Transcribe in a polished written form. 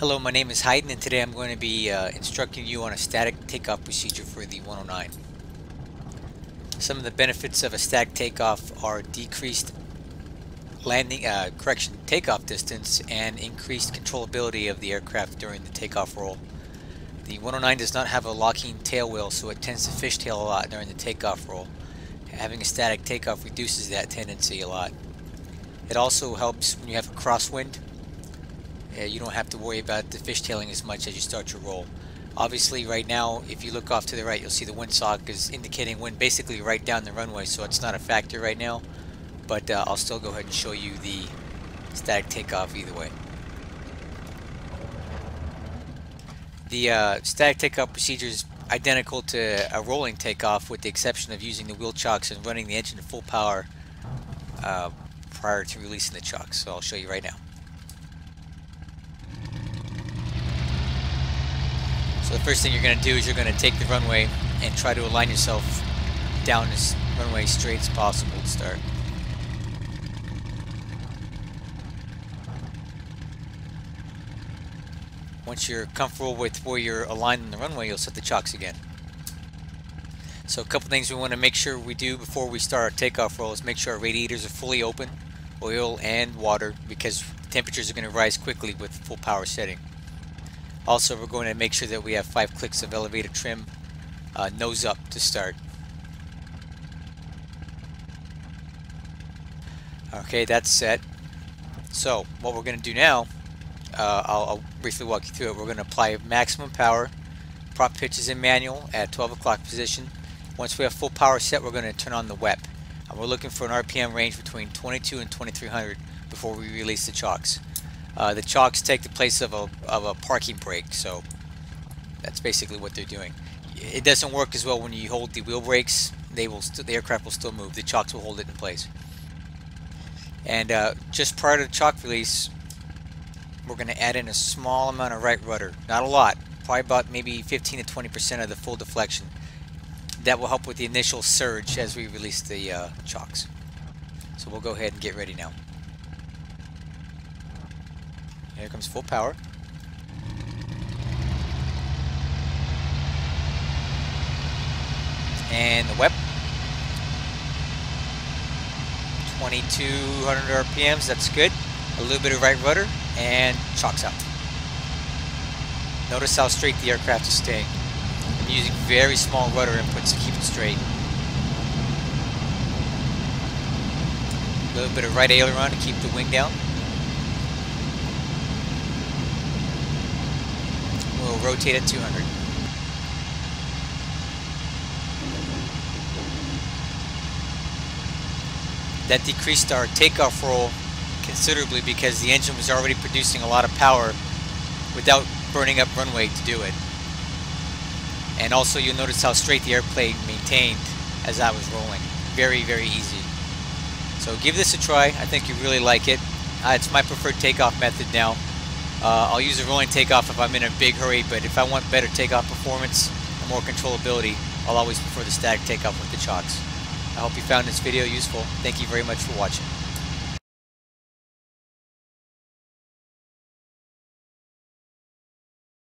Hello, my name is Hayden, and today I'm going to be instructing you on a static takeoff procedure for the 109. Some of the benefits of a static takeoff are decreased takeoff distance and increased controllability of the aircraft during the takeoff roll. The 109 does not have a locking tail wheel, so it tends to fishtail a lot during the takeoff roll. Having a static takeoff reduces that tendency a lot. It also helps when you have a crosswind. You don't have to worry about the fishtailing as much as you start your roll. Obviously right now, if you look off to the right, you'll see the windsock is indicating wind basically right down the runway, so it's not a factor right now, but I'll still go ahead and show you the static takeoff either way. The static takeoff procedure is identical to a rolling takeoff, with the exception of using the wheel chocks and running the engine to full power prior to releasing the chocks. So I'll show you right now. So the first thing you're going to do is you're going to take the runway and try to align yourself down this runway straight as possible to start. Once you're comfortable with where you're aligned on the runway, you'll set the chocks again. So a couple things we want to make sure we do before we start our takeoff roll is make sure our radiators are fully open, oil and water, because temperatures are going to rise quickly with full power setting. Also, we're going to make sure that we have 5 clicks of elevator trim, nose up to start. Okay, that's set. So what we're going to do now, I'll briefly walk you through it. We're going to apply maximum power. Prop pitch is in manual at 12 o'clock position. Once we have full power set, we're going to turn on the WEP. And we're looking for an RPM range between 22 and 2300 before we release the chocks. The chocks take the place of a parking brake, so that's basically what they're doing. It doesn't work as well when you hold the wheel brakes. The aircraft will still move. The chocks will hold it in place. And just prior to the chock release, we're going to add in a small amount of right rudder. Not a lot, probably about maybe 15 to 20% of the full deflection. That will help with the initial surge as we release the chocks. So we'll go ahead and get ready now. Here comes full power. And the WEP. 2200 RPMs, that's good. A little bit of right rudder and chocks out. Notice how straight the aircraft is staying. I'm using very small rudder inputs to keep it straight. A little bit of right aileron to keep the wing down. We'll rotate at 200. That decreased our takeoff roll considerably because the engine was already producing a lot of power without burning up runway to do it. And also you'll notice how straight the airplane maintained as I was rolling. Very, very easy. So give this a try. I think you really like it. It's my preferred takeoff method now. I'll use a rolling takeoff if I'm in a big hurry, but if I want better takeoff performance and more controllability, I'll always prefer the static takeoff with the chocks. I hope you found this video useful. Thank you very much for watching.